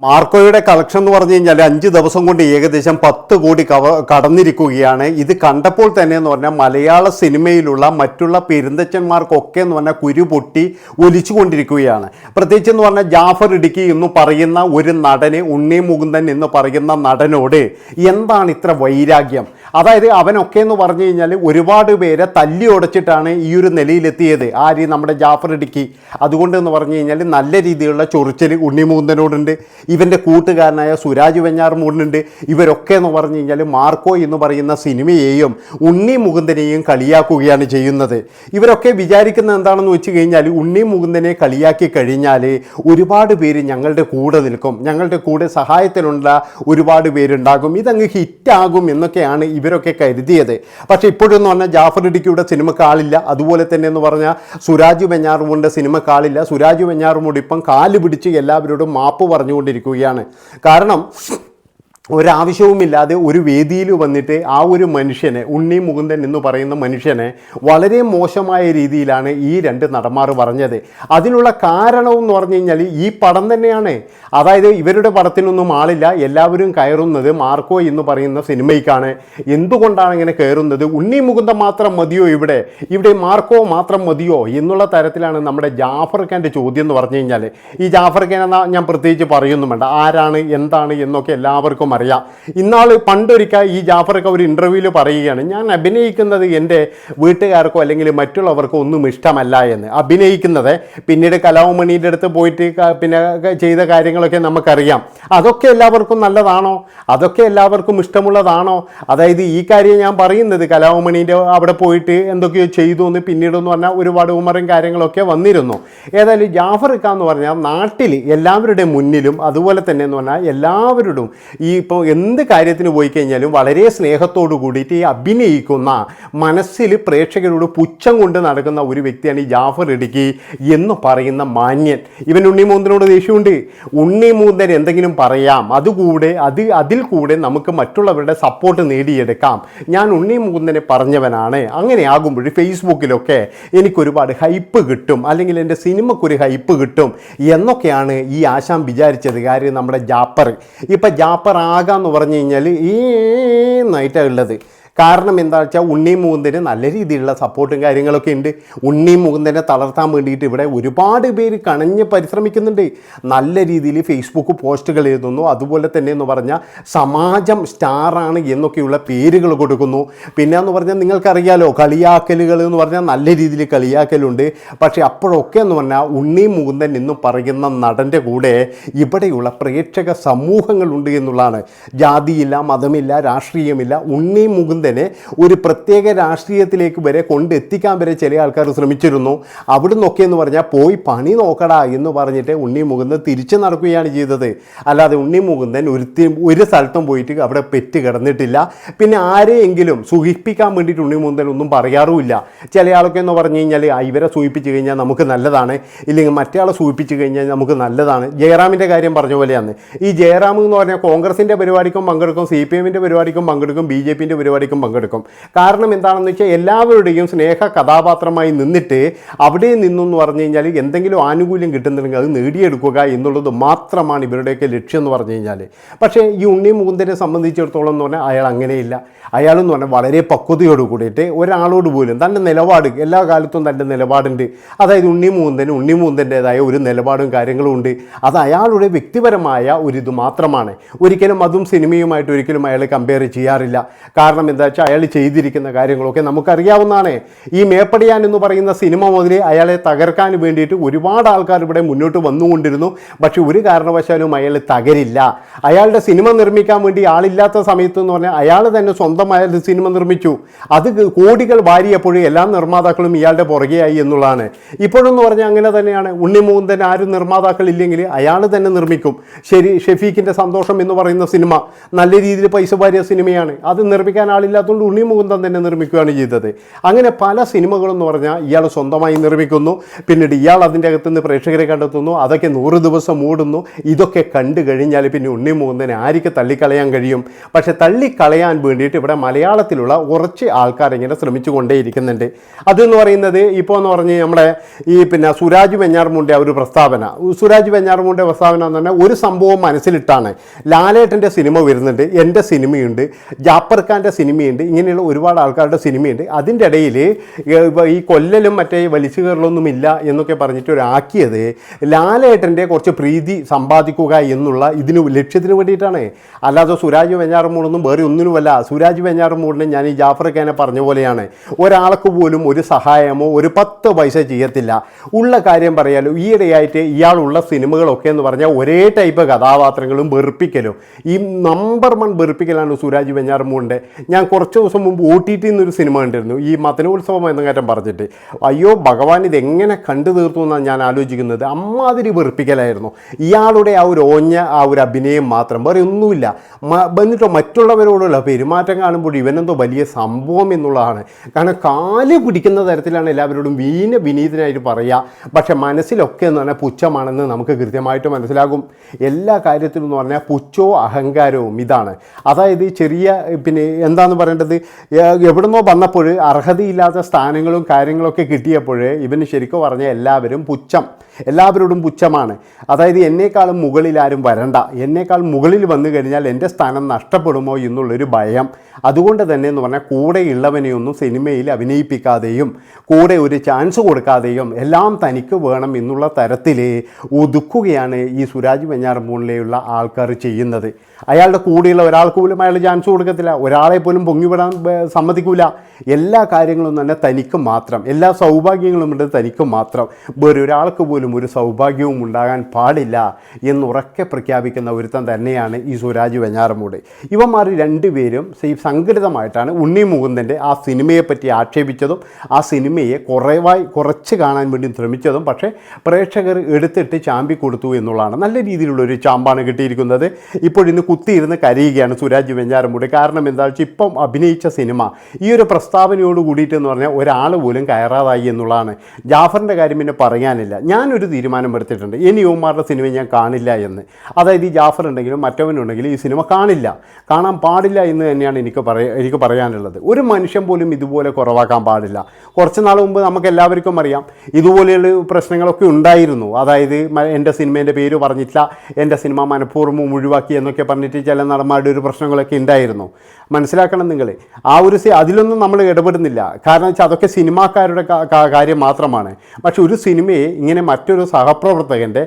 മാർക്കോയുടെ collection എന്ന് പറഞ്ഞു കഴിഞ്ഞാൽ 5 ദിവസം കൊണ്ട് ഏകദേശം 10 കോടി കടന്നിരിക്കുകയാണ്. ഇത് കണ്ടപ്പോൾ തന്നെ എന്ന് പറഞ്ഞാൽ മലയാള സിനിമയിലുള്ള മറ്റുള്ള പെരുന്തച്ചന്മാർക്കൊക്കെ എന്ന് പറഞ്ഞാൽ കുരു പൊട്ടി ഒലിച്ചു കൊണ്ടിരിക്കുകയാണ്. പ്രത്യേകിച്ച് എന്ന് പറഞ്ഞാൽ ജാഫർ ഇടുക്കി എന്ന് പറയുന്ന ഒരു നടന്, ഉണ്ണി മുകുന്ദൻ എന്ന് പറയുന്ന നടനോട് എന്താണ് ഇത്ര വൈരാഗ്യം? അതായത് അവനൊക്കെ എന്ന് പറഞ്ഞു കഴിഞ്ഞാൽ ഒരുപാട് പേരെ തല്ലി ഉടച്ചിട്ടാണ് ഈ ഒരു നിലയിലെത്തിയത്. ആര്? നമ്മുടെ ജാഫർ ഇടുക്കി. അതുകൊണ്ട് എന്ന് പറഞ്ഞു കഴിഞ്ഞാൽ നല്ല രീതിയിലുള്ള ചൊറിച്ചൽ ഉണ്ണി മുകുന്ദനോടുണ്ട്, ഇവൻ്റെ കൂട്ടുകാരനായ സുരാജ് വെഞ്ഞാറമൂടിനുണ്ട്. ഇവരൊക്കെ എന്ന് പറഞ്ഞു കഴിഞ്ഞാൽ മാർക്കോ എന്ന് പറയുന്ന സിനിമയെയും ഉണ്ണി മുകുന്ദനെയും കളിയാക്കുകയാണ് ചെയ്യുന്നത്. ഇവരൊക്കെ വിചാരിക്കുന്നത് എന്താണെന്ന് വെച്ച് കഴിഞ്ഞാൽ ഉണ്ണി മുകുന്ദനെ കളിയാക്കി കഴിഞ്ഞാൽ ഒരുപാട് പേര് ഞങ്ങളുടെ കൂടെ നിൽക്കും, ഞങ്ങളുടെ കൂടെ സഹായത്തിലുള്ള ഒരുപാട് പേരുണ്ടാകും, ഇതങ്ങ് ഹിറ്റാകും എന്നൊക്കെയാണ് ഇവരൊക്കെ കരുതിയത്. പക്ഷേ ഇപ്പോഴെന്ന് പറഞ്ഞാൽ ജാഫർ ഇടുക്കിയുടെ സിനിമക്ക് ആളില്ല. അതുപോലെ തന്നെ എന്ന് പറഞ്ഞാൽ സുരാജ് വെഞ്ഞാറമൂടിൻ്റെ സിനിമക്ക് ആളില്ല. സുരാജ് വെഞ്ഞാറമൂട് ഇപ്പം കാല് പിടിച്ച് എല്ലാവരോടും മാപ്പ് പറഞ്ഞുകൊണ്ടിരിക്കുകയാണ്. കാരണം ഒരാവശ്യവുമില്ലാതെ ഒരു വേദിയിൽ വന്നിട്ട് ആ ഒരു മനുഷ്യനെ, ഉണ്ണി മുകുന്ദൻ എന്ന് പറയുന്ന മനുഷ്യനെ വളരെ മോശമായ രീതിയിലാണ് ഈ രണ്ട് നടന്മാർ പറഞ്ഞത്. അതിനുള്ള കാരണമെന്ന് പറഞ്ഞു കഴിഞ്ഞാൽ ഈ പടം തന്നെയാണ്. അതായത് ഇവരുടെ പടത്തിനൊന്നും ആളില്ല, എല്ലാവരും കയറുന്നത് മാർക്കോ എന്ന് പറയുന്ന സിനിമയ്ക്കാണ്. എന്തുകൊണ്ടാണ് ഇങ്ങനെ കയറുന്നത്? ഉണ്ണി മുകുന്ദൻ മാത്രം മതിയോ ഇവിടെ മാർക്കോ മാത്രം മതിയോ എന്നുള്ള തരത്തിലാണ് നമ്മുടെ ജാഫർ ഖാൻ്റെ ചോദ്യം എന്ന് പറഞ്ഞു കഴിഞ്ഞാൽ. ഈ ജാഫർ ഖാൻ എന്നാൽ ഞാൻ പ്രത്യേകിച്ച് പറയുന്നു വേണ്ട, ആരാണ് എന്താണ് എന്നൊക്കെ എല്ലാവർക്കും അറിയാം. ഇന്നാൾ പണ്ടൊരിക്കൽ ഈ ജാഫർക്ക് ഒരു ഇൻ്റർവ്യൂവിൽ പറയുകയാണ്, ഞാൻ അഭിനയിക്കുന്നത് എൻ്റെ വീട്ടുകാർക്കോ അല്ലെങ്കിൽ മറ്റുള്ളവർക്കോ ഒന്നും ഇഷ്ടമല്ല എന്ന്. അഭിനയിക്കുന്നത് പിന്നീട് കലാമണിയുടെ അടുത്ത് പോയിട്ട് പിന്നെ ചെയ്ത കാര്യങ്ങളൊക്കെ നമുക്കറിയാം. അതൊക്കെ എല്ലാവർക്കും നല്ലതാണോ? അതൊക്കെ എല്ലാവർക്കും ഇഷ്ടമുള്ളതാണോ? അതായത് ഈ കാര്യം ഞാൻ പറയുന്നത് കലാമണീൻ്റെ അവിടെ പോയിട്ട് എന്തൊക്കെയോ ചെയ്തു എന്ന് പിന്നീടെന്ന് പറഞ്ഞാൽ ഒരുപാട് ഉമറും കാര്യങ്ങളൊക്കെ വന്നിരുന്നു. ഏതായാലും ജാഫർ ഖാൻ എന്ന് പറഞ്ഞാൽ നാട്ടിൽ എല്ലാവരുടെ മുന്നിലും അതുപോലെ തന്നെ എന്ന് പറഞ്ഞാൽ എല്ലാവരോടും ഈ ഇപ്പോൾ എന്ത് കാര്യത്തിന് പോയി കഴിഞ്ഞാലും വളരെ സ്നേഹത്തോടു കൂടിയിട്ട് ഈ അഭിനയിക്കുന്ന, മനസ്സിൽ പ്രേക്ഷകരോട് പുച്ഛം കൊണ്ട് നടക്കുന്ന ഒരു വ്യക്തിയാണ് ഈ ജാഫർ ഇടുക്കി എന്ന് പറയുന്ന മാന്യൻ. ഇവൻ ഉണ്ണി മുകുന്ദനോട് ദേഷ്യമുണ്ട്. ഉണ്ണി മുകുന്ദൻ എന്തെങ്കിലും പറയാം, അതിൽ കൂടെ നമുക്ക് മറ്റുള്ളവരുടെ സപ്പോർട്ട് നേടിയെടുക്കാം. ഞാൻ ഉണ്ണി മുകുന്ദനെ പറഞ്ഞവനാണ്. അങ്ങനെ ആകുമ്പോൾ ഫേസ്ബുക്കിലൊക്കെ എനിക്കൊരുപാട് ഹൈപ്പ് കിട്ടും, അല്ലെങ്കിൽ എൻ്റെ സിനിമക്കൊരു ഹൈപ്പ് കിട്ടും എന്നൊക്കെയാണ് ഈ ആശാൻ വിചാരിച്ചത്. കാര്യം നമ്മുടെ ജാപ്പർ ഇപ്പം ജാപ്പർ ആകാന്ന് പറഞ്ഞു കഴിഞ്ഞാൽ ഈ നൈറ്റാണ് ഉള്ളത്. കാരണം എന്താ വെച്ചാൽ ഉണ്ണി മുകുന്ദന് നല്ല രീതിയിലുള്ള സപ്പോർട്ടും കാര്യങ്ങളൊക്കെ ഉണ്ട്. ഉണ്ണി മുകുന്ദനെ തളർത്താൻ വേണ്ടിയിട്ട് ഇവിടെ ഒരുപാട് പേര് കണഞ്ഞ് പരിശ്രമിക്കുന്നുണ്ട്. നല്ല രീതിയിൽ ഫേസ്ബുക്ക് പോസ്റ്റുകൾ എഴുതുന്നു. അതുപോലെ തന്നെ എന്ന് പറഞ്ഞാൽ സമാജം സ്റ്റാറാണ് എന്നൊക്കെയുള്ള പേരുകൾ കൊടുക്കുന്നു. പിന്നെ എന്ന് പറഞ്ഞാൽ നിങ്ങൾക്കറിയാലോ, കളിയാക്കലുകൾ എന്ന് പറഞ്ഞാൽ നല്ല രീതിയിൽ കളിയാക്കലുണ്ട്. പക്ഷേ അപ്പോഴൊക്കെ എന്ന് പറഞ്ഞാൽ ഉണ്ണി മുകുന്ദൻ എന്ന് പറയുന്ന നടൻ്റെ കൂടെ ഇവിടെയുള്ള പ്രേക്ഷക സമൂഹങ്ങളുണ്ട് എന്നുള്ളതാണ്. ജാതിയില്ല, മതമില്ല, രാഷ്ട്രീയമില്ല. ഉണ്ണി മുകുന്ദൻ ഒരു പ്രത്യേക രാഷ്ട്രീയത്തിലേക്ക് വരെ കൊണ്ടെത്തിക്കാൻ വരെ ചില ആൾക്കാർ ശ്രമിച്ചിരുന്നു. അവിടുന്നൊക്കെ എന്ന് പറഞ്ഞാൽ പോയി പണി നോക്കടാ എന്ന് പറഞ്ഞിട്ട് ഉണ്ണി മുകുന്ദൻ തിരിച്ചു നടക്കുകയാണ് ചെയ്തത്. അല്ലാതെ ഉണ്ണി മുകുന്ദൻ ഒരു സ്ഥലത്തും പോയിട്ട് അവിടെ പെറ്റ് കിടന്നിട്ടില്ല. പിന്നെ ആരെയെങ്കിലും സൂഹിപ്പിക്കാൻ വേണ്ടിയിട്ട് ഉണ്ണി മുകുന്ദൻ ഒന്നും പറയാറുമില്ല. ചില ആളൊക്കെ എന്ന് പറഞ്ഞു കഴിഞ്ഞാൽ ഇവരെ സൂഹിപ്പിച്ച് കഴിഞ്ഞാൽ നമുക്ക് നല്ലതാണ്, ഇല്ലെങ്കിൽ മറ്റേ ആളെ സൂഹിപ്പിച്ച് കഴിഞ്ഞാൽ നമുക്ക് നല്ലതാണ്. ജയറാമിൻ്റെ കാര്യം പറഞ്ഞ പോലെയാണ്. ഈ ജയറാം എന്ന് പറഞ്ഞാൽ കോൺഗ്രസിൻ്റെ പരിപാടിക്കും പങ്കെടുക്കും, CPM-ൻ്റെ പരിപാടിക്കും പങ്കെടുക്കും, BJP-ൻ്റെ പരിപാടിക്കും പങ്കെടുക്കും. കാരണം എന്താണെന്ന് വെച്ചാൽ എല്ലാവരുടെയും സ്നേഹ കഥാപാത്രമായി നിന്നിട്ട് അവിടെ നിന്നെന്ന് പറഞ്ഞു കഴിഞ്ഞാൽ എന്തെങ്കിലും ആനുകൂല്യം കിട്ടുന്നുണ്ടെങ്കിൽ അത് നേടിയെടുക്കുക എന്നുള്ളത് മാത്രമാണ് ഇവരുടെയൊക്കെ ലക്ഷ്യം എന്ന് പറഞ്ഞു കഴിഞ്ഞാൽ. പക്ഷേ ഈ ഉണ്ണി മുകുന്ദനെ സംബന്ധിച്ചിടത്തോളം എന്ന് പറഞ്ഞാൽ അയാൾ അങ്ങനെയില്ല. അയാളെന്ന് പറഞ്ഞാൽ വളരെ പക്വതയോട് കൂടിയിട്ട് ഒരാളോട് പോലും തൻ്റെ നിലപാട്, എല്ലാ കാലത്തും തൻ്റെ നിലപാടുണ്ട്. അതായത് ഉണ്ണി മുകുന്ദൻ്റേതായ ഒരു നിലപാടും കാര്യങ്ങളും ഉണ്ട്. അത് അയാളുടെ വ്യക്തിപരമായ ഒരിത് മാത്രമാണ്. ഒരിക്കലും അതും സിനിമയുമായിട്ട് ഒരിക്കലും അയാൾ കമ്പയർ ചെയ്യാറില്ല. കാരണം എന്താ വെച്ചാൽ അയാൾ ചെയ്തിരിക്കുന്ന കാര്യങ്ങളൊക്കെ നമുക്കറിയാവുന്നതാണ്. ഈ മേപ്പടിയാൻ എന്ന് പറയുന്ന സിനിമ മുതൽ അയാളെ തകർക്കാൻ വേണ്ടിയിട്ട് ഒരുപാട് ആൾക്കാർ ഇവിടെ മുന്നോട്ട് വന്നുകൊണ്ടിരുന്നു. പക്ഷെ ഒരു കാരണവശാലും അയാൾ തകരില്ല. അയാളുടെ സിനിമ നിർമ്മിക്കാൻ വേണ്ടി ആളില്ലാത്ത സമയത്ത് എന്ന് പറഞ്ഞാൽ അയാൾ തന്നെ സ്വന്തമായ സിനിമ നിർമ്മിച്ചു. അത് കോടികൾ വാരിയപ്പോഴും എല്ലാ നിർമ്മാതാക്കളും ഇയാളുടെ പുറകെയായി എന്നുള്ളതാണ്. ഇപ്പോഴെന്ന് പറഞ്ഞാൽ അങ്ങനെ തന്നെയാണ്. ഉണ്ണി മുകുന്ദൻ ആരും നിർമ്മാതാക്കൾ ഇല്ലെങ്കിൽ അയാൾ തന്നെ നിർമ്മിക്കും. ശരി, ഷെഫീഖിൻ്റെ സന്തോഷം എന്ന് പറയുന്ന സിനിമ നല്ല രീതിയിൽ പൈസ വാരിയ സിനിമയാണ്. അത് നിർമ്മിക്കാൻ ആളില്ല. ആളില്ലാത്തതുകൊണ്ട് ഉണ്ണി മുകുന്ദൻ തന്നെ നിർമ്മിക്കുകയാണ് ചെയ്തത്. അങ്ങനെ പല സിനിമകളെന്ന് പറഞ്ഞാൽ ഇയാൾ സ്വന്തമായി നിർമ്മിക്കുന്നു, പിന്നീട് ഇയാൾ അതിൻ്റെ അകത്തുനിന്ന് പ്രേക്ഷകരെ കണ്ടെത്തുന്നു, അതൊക്കെ 100 ദിവസം ഓടുന്നു. ഇതൊക്കെ കണ്ടു കഴിഞ്ഞാൽ പിന്നെ ഉണ്ണി മുകുന്ദനെ ആർക്ക് തള്ളിക്കളയാൻ കഴിയും? പക്ഷെ തള്ളിക്കളയാൻ വേണ്ടിയിട്ട് ഇവിടെ മലയാളത്തിലുള്ള കുറച്ച് ആൾക്കാരിങ്ങനെ ശ്രമിച്ചു കൊണ്ടേയിരിക്കുന്നുണ്ട്. അതെന്ന് പറയുന്നത് ഇപ്പോൾ എന്ന് പറഞ്ഞ് നമ്മുടെ പിന്നെ സുരാജ് വെഞ്ഞാറമൂടിൻ്റെ ഒരു പ്രസ്താവന, സുരാജ് വെഞ്ഞാറമൂടിൻ്റെ പ്രസ്താവന എന്ന് പറഞ്ഞാൽ ഒരു സംഭവം മനസ്സിലിട്ടാണ്. ലാലേട്ടൻ്റെ സിനിമ വരുന്നുണ്ട്, എൻ്റെ സിനിമയുണ്ട്, ജാഫർ ഖാൻ്റെ സിനിമയുണ്ട്, ഇങ്ങനെയുള്ള ഒരുപാട് ആൾക്കാരുടെ സിനിമയുണ്ട്. അതിൻ്റെ ഇടയിൽ ഈ കൊല്ലലും മറ്റേ വലിച്ചു കയറലൊന്നുമില്ല എന്നൊക്കെ പറഞ്ഞിട്ട് ഒരാക്കിയത് ലാലേട്ടൻ്റെ കുറച്ച് പ്രീതി സമ്പാദിക്കുക എന്നുള്ള ലക്ഷ്യത്തിന് വേണ്ടിയിട്ടാണ്. അല്ലാതെ സുരാജ് വെഞ്ഞാറമൂടൊന്നും വേറെ ഒന്നിനുമല്ല. സുരാജ് വെഞ്ഞാറമൂടിനെ ഞാൻ ഈ ജാഫർ ഖാനെ പറഞ്ഞ പോലെയാണ്, ഒരാൾക്ക് പോലും ഒരു സഹായമോ ഒരു 10 പൈസ ചെയ്യത്തില്ല. ഉള്ള കാര്യം പറയാലോ, ഈയിടെയായിട്ട് ഇയാളുള്ള സിനിമകളൊക്കെ എന്ന് പറഞ്ഞാൽ ഒരേ ടൈപ്പ് കഥാപാത്രങ്ങളും വെറുപ്പിക്കലും, ഈ നമ്പർ 1 വെറുപ്പിക്കലാണ് സുരാജ് വെഞ്ഞാറമൂടിൻ്റെ. ഞാൻ കുറച്ച് ദിവസം മുമ്പ് OTT എന്നൊരു സിനിമ കണ്ടിരുന്നു, ഈ മതനോത്സവം എന്ന കാര്യം പറഞ്ഞിട്ട്. അയ്യോ ഭഗവാൻ, ഇതെങ്ങനെ കണ്ടു തീർത്തു എന്നാണ് ഞാൻ ആലോചിക്കുന്നത്. അമ്മാതിരി വെറുപ്പിക്കലായിരുന്നു ഇയാളുടെ ആ ഒരു ആ ഒരു അഭിനയം മാത്രം, വേറെ ഒന്നുമില്ല. എന്നിട്ടോ മറ്റുള്ളവരോടുള്ള പെരുമാറ്റം കാണുമ്പോൾ ഇവനെന്തോ വലിയ സംഭവം എന്നുള്ളതാണ്. കാരണം കാല് പിടിക്കുന്ന തരത്തിലാണ് എല്ലാവരോടും വിനീതനായിട്ട് പറയുക. പക്ഷെ മനസ്സിലൊക്കെ എന്ന് പറഞ്ഞാൽ പുച്ഛമാണെന്ന് നമുക്ക് കൃത്യമായിട്ട് മനസ്സിലാകും. എല്ലാ കാര്യത്തിലും എന്ന് പറഞ്ഞാൽ പുച്ഛവും അഹങ്കാരവും ഇതാണ്. അതായത് ചെറിയ പിന്നെ എന്താണെന്ന് പറയേണ്ടത്, എവിടുന്നോ വന്നപ്പോൾ അർഹതയില്ലാത്ത സ്ഥാനങ്ങളും കാര്യങ്ങളൊക്കെ കിട്ടിയപ്പോൾ ഇവന് ശരിക്കും പറഞ്ഞാൽ എല്ലാവരോടും പുച്ഛമാണ്. അതായത് എന്നേക്കാളും മുകളിൽ ആരും വരണ്ട, എന്നേക്കാൾ മുകളിൽ വന്നു കഴിഞ്ഞാൽ എൻ്റെ സ്ഥാനം നഷ്ടപ്പെടുമോ എന്നുള്ളൊരു ഭയം. അതുകൊണ്ട് തന്നെ എന്ന് പറഞ്ഞാൽ കൂടെയുള്ളവനെയൊന്നും സിനിമയിൽ അഭിനയിപ്പിക്കാതെയും കൂടെ ഒരു ചാൻസ് കൊടുക്കാതെയും എല്ലാം തനിക്ക് വേണം എന്നുള്ള തരത്തിൽ ഒതുക്കുകയാണ് ഈ സുരാജ് വെഞ്ഞാറമൂടിലുള്ള ആൾക്കാർ ചെയ്യുന്നത്. അയാളുടെ കൂടെയുള്ള ഒരാൾക്ക് പോലും അയാൾ ചാൻസ് കൊടുക്കത്തില്ല, ഒരാളെ പോലും പൊങ്ങിവിടാൻ സമ്മതിക്കില്ല. എല്ലാ കാര്യങ്ങളും തന്നെ തനിക്ക് മാത്രം, എല്ലാ സൗഭാഗ്യങ്ങളും ഉണ്ട് തനിക്ക് മാത്രം, വേറെ ഒരാൾക്ക് പോലും ഒരു സൗഭാഗ്യവും ഉണ്ടാകാൻ പാടില്ല എന്നുറക്കെ പ്രഖ്യാപിക്കുന്ന ഒരുത്തൻ തന്നെയാണ് ഈ സുരാജ് വെഞ്ഞാറമൂട്. ഇവന്മാർ രണ്ടുപേരും സംഘടിതമായിട്ടാണ് ഉണ്ണി മുകുന്ദൻ്റെ ആ സിനിമയെപ്പറ്റി ആക്ഷേപിച്ചതും ആ സിനിമയെ കുറച്ച് കാണാൻ വേണ്ടി ശ്രമിച്ചതും. പക്ഷേ പ്രേക്ഷകർ എടുത്തിട്ട് ചാമ്പി കൊടുത്തു എന്നുള്ളതാണ്. നല്ല രീതിയിലുള്ളൊരു ചാമ്പാണ് കിട്ടിയിരിക്കുന്നത്. ഇപ്പോഴിന്ന് കുത്തിയിരുന്ന് കരയുകയാണ് സുരാജ് വെഞ്ഞാറമൂട്. കാരണം എന്താ വെച്ചാൽ ഇപ്പം അഭിനയിച്ച സിനിമ ഈ ഒരു പ്രസ്താവനയോട് കൂടിയിട്ടെന്ന് പറഞ്ഞാൽ ഒരാൾ പോലും കയറാതായി എന്നുള്ളതാണ്. ജാഫറിൻ്റെ കാര്യം പിന്നെ പറയാനില്ല. ഞാനൊരു തീരുമാനം എടുത്തിട്ടുണ്ട്, ഇനി യുവന്മാരുടെ സിനിമ ഞാൻ കാണില്ല എന്ന്. അതായത് ഈ ജാഫർ ഉണ്ടെങ്കിലും മറ്റവനുണ്ടെങ്കിലും ഈ സിനിമ കാണാൻ പാടില്ല എന്ന് തന്നെയാണ് എനിക്ക് പറയാനുള്ളത്. ഒരു മനുഷ്യൻ പോലും ഇതുപോലെ കുറവാക്കാൻ പാടില്ല. കുറച്ച് നാൾ മുമ്പ് നമുക്ക് എല്ലാവർക്കും അറിയാം ഇതുപോലെയുള്ള പ്രശ്നങ്ങളൊക്കെ ഉണ്ടായിരുന്നു. അതായത് എൻ്റെ സിനിമേൻ്റെ പേര് പറഞ്ഞിട്ടില്ല, എൻ്റെ സിനിമ മനഃപൂർവ്വം ഒഴിവാക്കി എന്നൊക്കെ പറഞ്ഞിട്ട് ചില നടന്മാരുടെ ഒരു പ്രശ്നങ്ങളൊക്കെ ഉണ്ടായിരുന്നു. മനസ്സിലാക്കണം നിങ്ങൾ, ആ ഒരു അതിലൊന്നും നമ്മൾ ഇടപെടുന്നില്ല. കാരണം വെച്ചാൽ അതൊക്കെ സിനിമാക്കാരുടെ കാര്യം മാത്രമാണ്. പക്ഷെ ഒരു സിനിമയെ ഇങ്ങനെ മറ്റൊരു സഹപ്രവർത്തകൻ്റെ,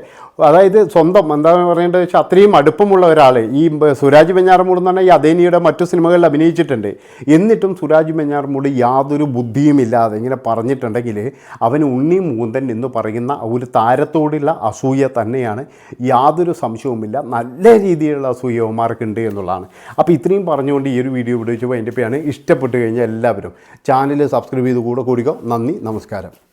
അതായത് സ്വന്തം എന്താണ് പറയേണ്ടത് വെച്ചാൽ അത്രയും അടുപ്പമുള്ള ഒരാൾ, ഈ സുരാജ് വെഞ്ഞാറമൂട് എന്ന് പറഞ്ഞാൽ ഈ അദേനിയുടെ മറ്റു സിനിമകളിൽ അഭിനയിച്ചിട്ടുണ്ട്. എന്നിട്ടും സുരാജ് വെഞ്ഞാറമൂട് യാതൊരു ബുദ്ധിയുമില്ലാതെ ഇങ്ങനെ പറഞ്ഞിട്ടുണ്ടെങ്കിൽ അവന് ഉണ്ണി മുകുന്ദൻ എന്ന് പറയുന്ന ഒരു താരത്തോടുള്ള അസൂയ തന്നെയാണ്, യാതൊരു സംശയവുമില്ല. നല്ല രീതിയിലുള്ള അസൂയവന്മാർക്കുണ്ട് എന്നുള്ളതാണ്. അപ്പോൾ ഇത്രയും പറഞ്ഞുകൊണ്ട് ഈ ഒരു വീഡിയോ ഇവിടെ വെച്ച് വൈൻഡപ്പ് ചെയ്യാണ്. ഇഷ്ടപ്പെട്ട് കഴിഞ്ഞാൽ എല്ലാവരും ചാനൽ സബ്സ്ക്രൈബ് ചെയ്ത് കൂടെ കൂടിക്കോ. നന്ദി, നമസ്കാരം.